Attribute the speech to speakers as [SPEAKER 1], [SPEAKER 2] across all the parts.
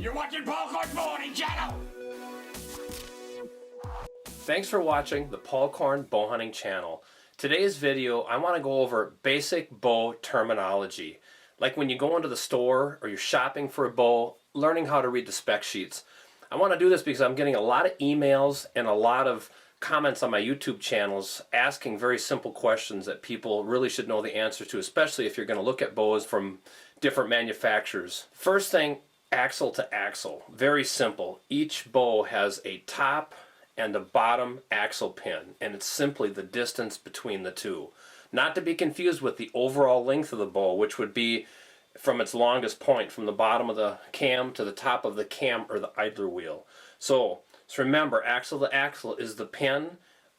[SPEAKER 1] You're watching Paul Korn's Bowhunting Channel!
[SPEAKER 2] Thanks for watching the Paul Korn Bowhunting Channel. Today's video, I want to go over basic bow terminology. Like when you go into the store or you're shopping for a bow, learning how to read the spec sheets. I want to do this because I'm getting a lot of emails and a lot of comments on my YouTube channels asking very simple questions that people really should know the answer to, especially if you're going to look at bows from different manufacturers. First thing, axle to axle. Very simple. Each bow has a top and a bottom axle pin, and it's simply the distance between the two. Not to be confused with the overall length of the bow, which would be from its longest point, from the bottom of the cam to the top of the cam or the idler wheel. So remember, axle to axle is the pin,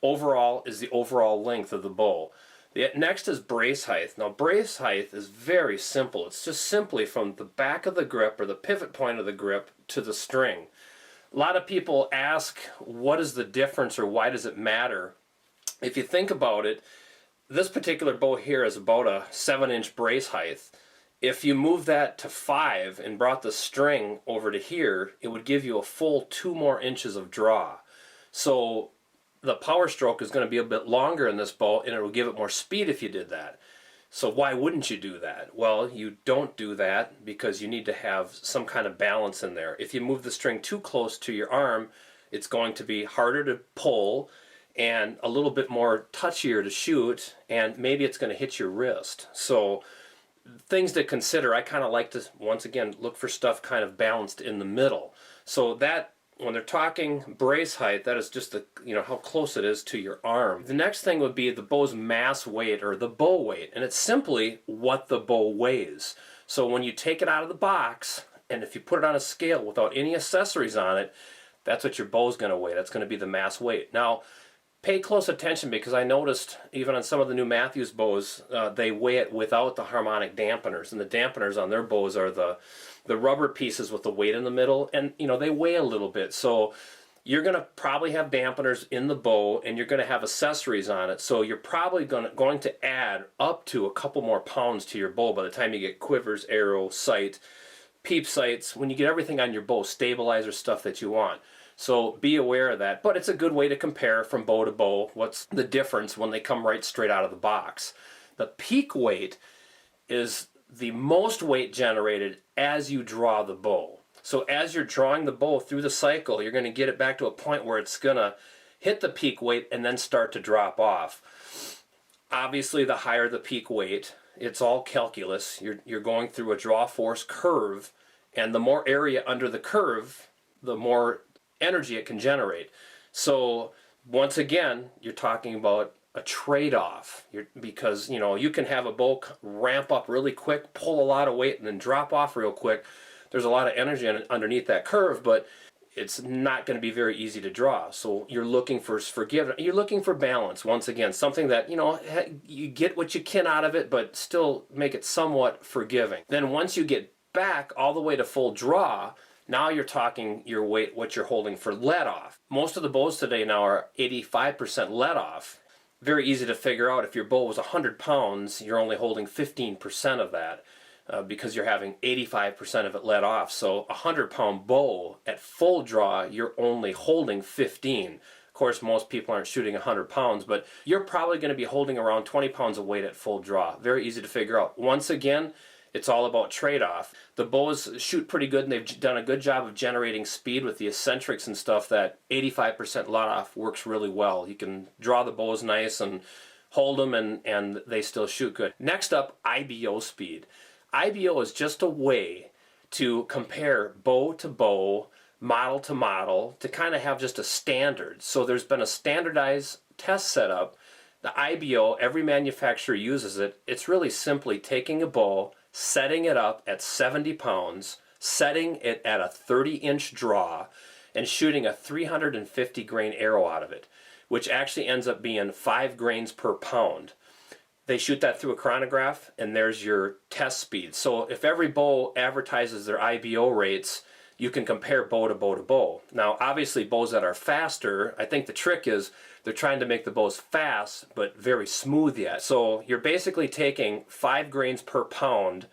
[SPEAKER 2] overall is the overall length of the bow. The next is brace height. Now brace height is very simple. It's just simply from the back of the grip or the pivot point of the grip to the string. A lot of people ask, what is the difference or why does it matter? If you think about it, this particular bow here is about a 7-inch brace height. If you move that to 5 and brought the string over to here, it would give you a full 2 more inches of draw. So the power stroke is going to be a bit longer in this bow, and it will give it more speed if you did that. So why wouldn't you do that? Well, you don't do that because you need to have some kind of balance in there. If you move the string too close to your arm, it's going to be harder to pull and a little bit more touchier to shoot, and maybe it's going to hit your wrist. So things to consider. I kind of like to, once again, look for stuff kind of balanced in the middle. So that, when they're talking brace height, that is just the, how close it is to your arm. The next thing would be the bow's mass weight or the bow weight, and it's simply what the bow weighs. So when you take it out of the box, and if you put it on a scale without any accessories on it, that's what your bow's going to weigh. That's going to be the mass weight. Now, pay close attention, because I noticed even on some of the new Matthews bows, they weigh it without the harmonic dampeners, and the dampeners on their bows are the rubber pieces with the weight in the middle, and they weigh a little bit. So you're going to probably have dampeners in the bow, and you're going to have accessories on it. So you're probably going to add up to a couple more pounds to your bow by the time you get quivers, arrow, sight, peep sights, when you get everything on your bow, stabilizer, stuff that you want. So be aware of that, but it's a good way to compare from bow to bow. What's the difference when they come right straight out of the box? The peak weight is the most weight generated as you draw the bow. So as you're drawing the bow through the cycle, you're going to get it back to a point where it's going to hit the peak weight and then start to drop off. Obviously, the higher the peak weight, it's all calculus. You're going through a draw force curve, and the more area under the curve, the more energy it can generate. So once again, you're talking about a trade-off, because you can have a bow ramp up really quick, pull a lot of weight, and then drop off real quick. There's a lot of energy underneath that curve, but it's not going to be very easy to draw. So you're looking for forgiveness. You're looking for balance. Once again, something that you get what you can out of it, but still make it somewhat forgiving. Then once you get back all the way to full draw, now you're talking your weight, what you're holding for let off. Most of the bows today now are 85% let off. Very easy to figure out. If your bow was 100 pounds, you're only holding 15% of that because you're having 85% of it let off. So a 100-pound bow at full draw, you're only holding 15. Of course, most people aren't shooting 100 pounds, but you're probably going to be holding around 20 pounds of weight at full draw. Very easy to figure out. Once again, it's all about trade-off. The bows shoot pretty good, and they've done a good job of generating speed with the eccentrics and stuff. That 85% let-off works really well. You can draw the bows nice and hold them, and they still shoot good. Next up, IBO speed. IBO is just a way to compare bow to bow, model to model, to kind of have just a standard. So there's been a standardized test setup. The IBO, every manufacturer uses it. It's really simply taking a bow, setting it up at 70 pounds, setting it at a 30-inch draw, and shooting a 350 grain arrow out of it, which actually ends up being 5 grains per pound. They shoot that through a chronograph, and there's your test speed. So if every bow advertises their IBO rates, you can compare bow to bow to bow. Now, obviously, bows that are faster, I think the trick is they're trying to make the bows fast but very smooth yet. So you're basically taking 5 grains per pound,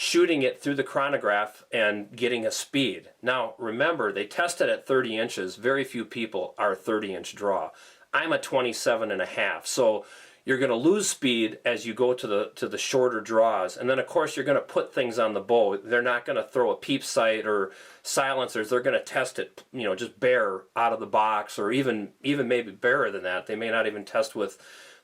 [SPEAKER 2] shooting it through the chronograph and getting a speed. Now remember, they tested at 30 inches. Very few people are 30-inch draw. I'm a 27.5, so you're going to lose speed as you go to the shorter draws. And then of course you're going to put things on the bow. They're not going to throw a peep sight or silencers. They're going to test it, you know, just bare out of the box, or even maybe barer than that. They may not even test with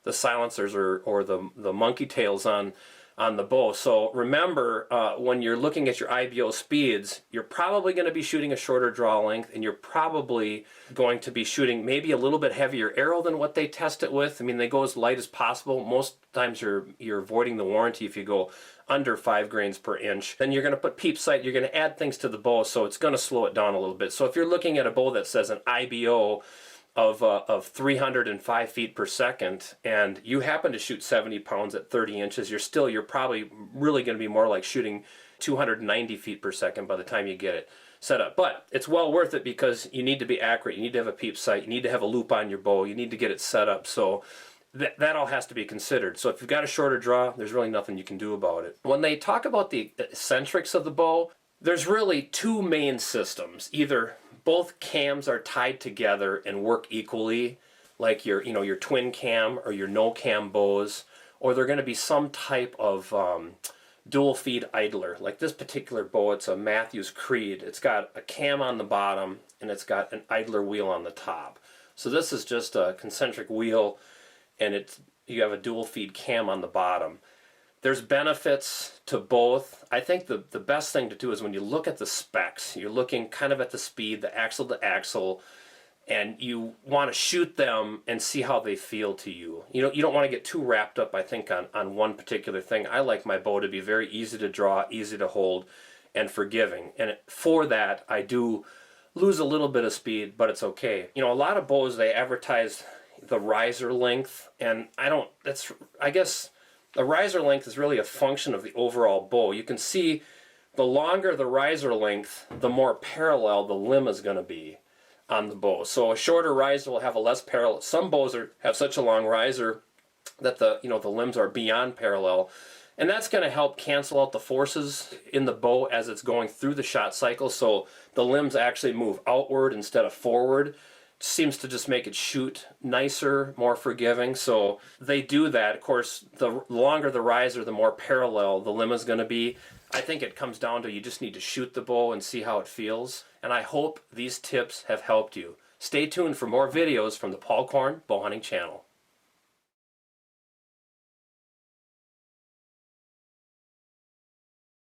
[SPEAKER 2] the silencers or the monkey tails on the bow. So remember, when you're looking at your IBO speeds, you're probably going to be shooting a shorter draw length, and you're probably going to be shooting maybe a little bit heavier arrow than what they test it with. I mean, they go as light as possible. Most times you're avoiding the warranty if you go under 5 grains per inch. Then you're going to put peep sight, you're going to add things to the bow, so it's going to slow it down a little bit. So if you're looking at a bow that says an IBO of 305 feet per second, and you happen to shoot 70 pounds at 30 inches, you're probably really going to be more like shooting 290 feet per second by the time you get it set up. But it's well worth it because you need to be accurate, you need to have a peep sight, you need to have a loop on your bow, you need to get it set up. So that all has to be considered. So if you've got a shorter draw, there's really nothing you can do about it. When they talk about the eccentrics of the bow, there's really two main systems. Either both cams are tied together and work equally, like your twin cam or your no cam bows, or they're going to be some type of dual feed idler. Like this particular bow, it's a Matthews Creed. It's got a cam on the bottom and it's got an idler wheel on the top. So this is just a concentric wheel, and you have a dual feed cam on the bottom. There's benefits to both. I think the best thing to do is when you look at the specs, you're looking kind of at the speed, the axle to axle, and you want to shoot them and see how they feel to you. You don't want to get too wrapped up, I think, on one particular thing. I like my bow to be very easy to draw, easy to hold, and forgiving. And for that, I do lose a little bit of speed, but it's okay. A lot of bows, they advertise the riser length, and I guess the riser length is really a function of the overall bow. You can see the longer the riser length, the more parallel the limb is going to be on the bow. So a shorter riser will have a less parallel. Some bows have such a long riser that the limbs are beyond parallel, and that's going to help cancel out the forces in the bow as it's going through the shot cycle. So the limbs actually move outward instead of forward. Seems to just make it shoot nicer, more forgiving. So they do that. Of course, the longer the riser, the more parallel the limb is going to be. I think it comes down to you just need to shoot the bow and see how it feels. And I hope these tips have helped you. Stay tuned for more videos from the Paul Korn Bow Hunting Channel.